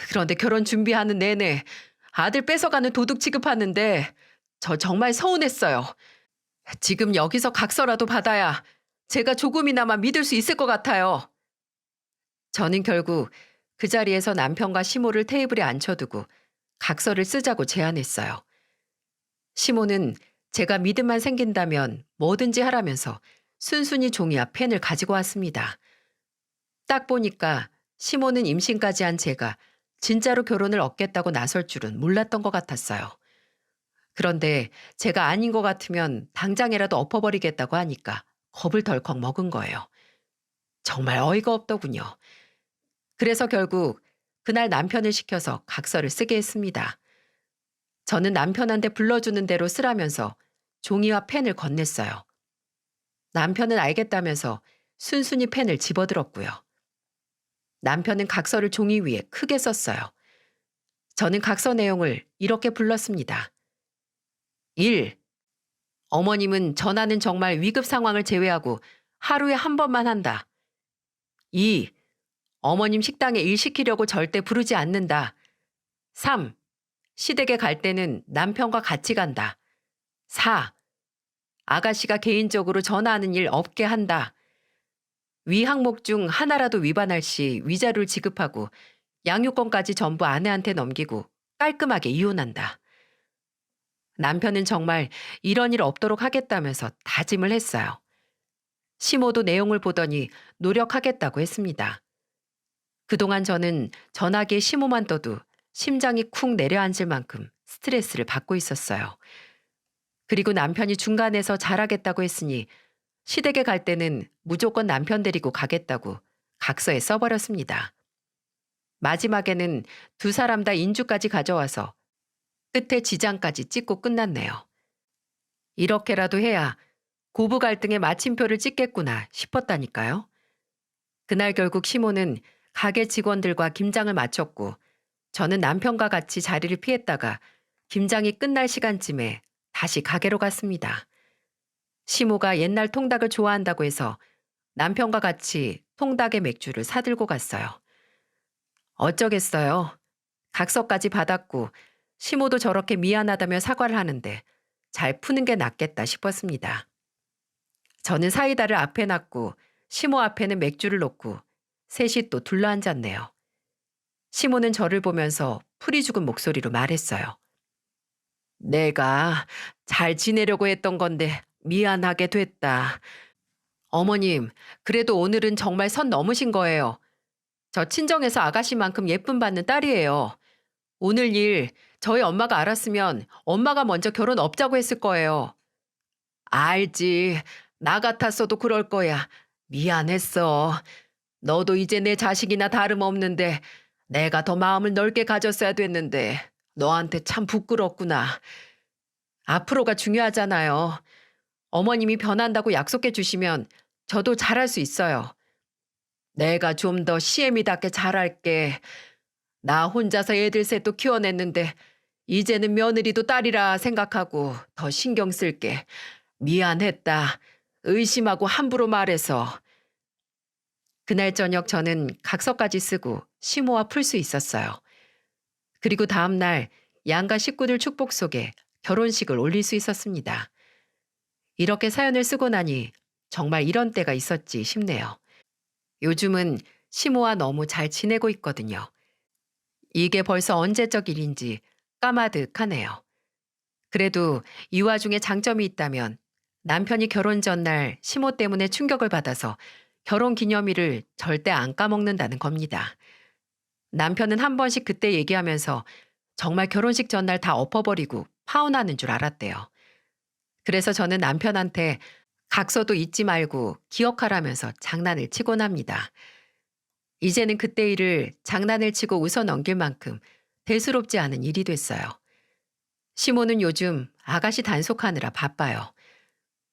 그런데 결혼 준비하는 내내 아들 뺏어가는 도둑 취급하는데 저 정말 서운했어요. 지금 여기서 각서라도 받아야 제가 조금이나마 믿을 수 있을 것 같아요. 저는 결국 그 자리에서 남편과 시모를 테이블에 앉혀두고 각서를 쓰자고 제안했어요. 시모는 제가 믿음만 생긴다면 뭐든지 하라면서 순순히 종이와 펜을 가지고 왔습니다. 딱 보니까 시모는 임신까지 한 제가 진짜로 결혼을 얻겠다고 나설 줄은 몰랐던 것 같았어요. 그런데 제가 아닌 것 같으면 당장이라도 엎어버리겠다고 하니까 겁을 덜컥 먹은 거예요. 정말 어이가 없더군요. 그래서 결국 그날 남편을 시켜서 각서를 쓰게 했습니다. 저는 남편한테 불러주는 대로 쓰라면서 종이와 펜을 건넸어요. 남편은 알겠다면서 순순히 펜을 집어들었고요. 남편은 각서를 종이 위에 크게 썼어요. 저는 각서 내용을 이렇게 불렀습니다. 1. 어머님은 전화는 정말 위급 상황을 제외하고 하루에 한 번만 한다. 2. 어머님 식당에 일 시키려고 절대 부르지 않는다. 3. 시댁에 갈 때는 남편과 같이 간다. 4. 아가씨가 개인적으로 전화하는 일 없게 한다. 위 항목 중 하나라도 위반할 시 위자료를 지급하고 양육권까지 전부 아내한테 넘기고 깔끔하게 이혼한다. 남편은 정말 이런 일 없도록 하겠다면서 다짐을 했어요. 시모도 내용을 보더니 노력하겠다고 했습니다. 그동안 저는 전화기에 시모만 떠도 심장이 쿵 내려앉을 만큼 스트레스를 받고 있었어요. 그리고 남편이 중간에서 잘하겠다고 했으니 시댁에 갈 때는 무조건 남편 데리고 가겠다고 각서에 써버렸습니다. 마지막에는 두 사람 다 인주까지 가져와서 끝에 지장까지 찍고 끝났네요. 이렇게라도 해야 고부 갈등의 마침표를 찍겠구나 싶었다니까요. 그날 결국 시모는 가게 직원들과 김장을 마쳤고 저는 남편과 같이 자리를 피했다가 김장이 끝날 시간쯤에 다시 가게로 갔습니다. 시모가 옛날 통닭을 좋아한다고 해서 남편과 같이 통닭에 맥주를 사들고 갔어요. 어쩌겠어요. 각서까지 받았고 시모도 저렇게 미안하다며 사과를 하는데 잘 푸는 게 낫겠다 싶었습니다. 저는 사이다를 앞에 놨고 시모 앞에는 맥주를 놓고 셋이 또 둘러앉았네요. 시모는 저를 보면서 풀이 죽은 목소리로 말했어요. 내가 잘 지내려고 했던 건데 미안하게 됐다. 어머님, 그래도 오늘은 정말 선 넘으신 거예요. 저 친정에서 아가씨만큼 예쁨 받는 딸이에요. 오늘 일 저희 엄마가 알았으면 엄마가 먼저 결혼 없자고 했을 거예요. 알지. 나 같았어도 그럴 거야. 미안했어. 너도 이제 내 자식이나 다름없는데 내가 더 마음을 넓게 가졌어야 됐는데 너한테 참 부끄럽구나. 앞으로가 중요하잖아요. 어머님이 변한다고 약속해 주시면 저도 잘할 수 있어요. 내가 좀 더 시애미답게 잘할게. 나 혼자서 애들 셋도 키워냈는데 이제는 며느리도 딸이라 생각하고 더 신경 쓸게. 미안했다. 의심하고 함부로 말해서. 그날 저녁 저는 각서까지 쓰고 시모와 풀 수 있었어요. 그리고 다음 날 양가 식구들 축복 속에 결혼식을 올릴 수 있었습니다. 이렇게 사연을 쓰고 나니 정말 이런 때가 있었지 싶네요. 요즘은 시모와 너무 잘 지내고 있거든요. 이게 벌써 언제적 일인지 까마득하네요. 그래도 이 와중에 장점이 있다면 남편이 결혼 전날 시모 때문에 충격을 받아서 결혼 기념일을 절대 안 까먹는다는 겁니다. 남편은 한 번씩 그때 얘기하면서 정말 결혼식 전날 다 엎어버리고 파혼하는 줄 알았대요. 그래서 저는 남편한테 각서도 잊지 말고 기억하라면서 장난을 치곤 합니다. 이제는 그때 일을 장난을 치고 웃어 넘길 만큼 대수롭지 않은 일이 됐어요. 시모는 요즘 아가씨 단속하느라 바빠요.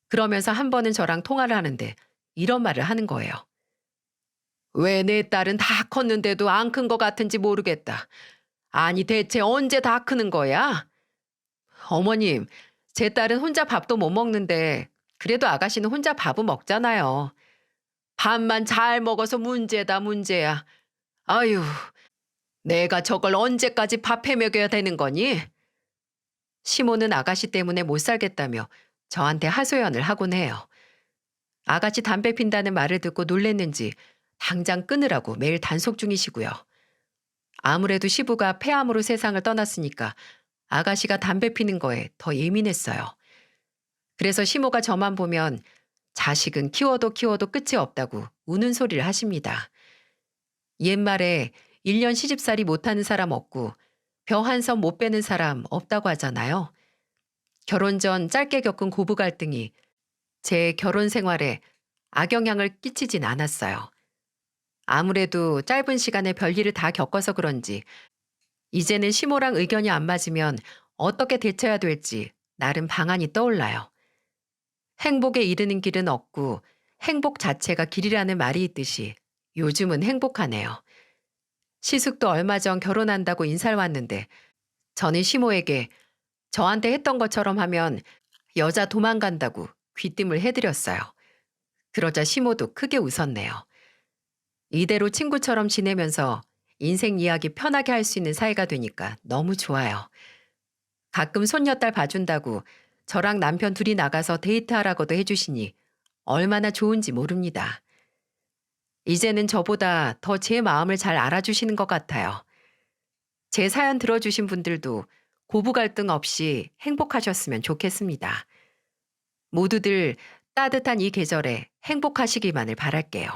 그러면서 한 번은 저랑 통화를 하는데 이런 말을 하는 거예요. 왜 내 딸은 다 컸는데도 안 큰 것 같은지 모르겠다. 아니 대체 언제 다 크는 거야? 어머님, 제 딸은 혼자 밥도 못 먹는데 그래도 아가씨는 혼자 밥은 먹잖아요. 밥만 잘 먹어서 문제다 문제야. 아유, 내가 저걸 언제까지 밥해 먹여야 되는 거니? 시모는 아가씨 때문에 못 살겠다며 저한테 하소연을 하곤 해요. 아가씨 담배 핀다는 말을 듣고 놀랬는지 당장 끊으라고 매일 단속 중이시고요. 아무래도 시부가 폐암으로 세상을 떠났으니까 아가씨가 담배 피는 거에 더 예민했어요. 그래서 시모가 저만 보면 자식은 키워도 키워도 끝이 없다고 우는 소리를 하십니다. 옛말에 1년 시집살이 못하는 사람 없고 벼 한 섬 못 빼는 사람 없다고 하잖아요. 결혼 전 짧게 겪은 고부 갈등이 제 결혼 생활에 악영향을 끼치진 않았어요. 아무래도 짧은 시간에 별일을 다 겪어서 그런지 이제는 시모랑 의견이 안 맞으면 어떻게 대처해야 될지 나름 방안이 떠올라요. 행복에 이르는 길은 없고 행복 자체가 길이라는 말이 있듯이 요즘은 행복하네요. 시숙도 얼마 전 결혼한다고 인사를 왔는데 저는 시모에게 저한테 했던 것처럼 하면 여자 도망간다고 귀띔을 해드렸어요. 그러자 시모도 크게 웃었네요. 이대로 친구처럼 지내면서 인생 이야기 편하게 할 수 있는 사이가 되니까 너무 좋아요. 가끔 손녀딸 봐준다고 저랑 남편 둘이 나가서 데이트하라고도 해주시니 얼마나 좋은지 모릅니다. 이제는 저보다 더 제 마음을 잘 알아주시는 것 같아요. 제 사연 들어주신 분들도 고부 갈등 없이 행복하셨으면 좋겠습니다. 모두들 따뜻한 이 계절에 행복하시기만을 바랄게요.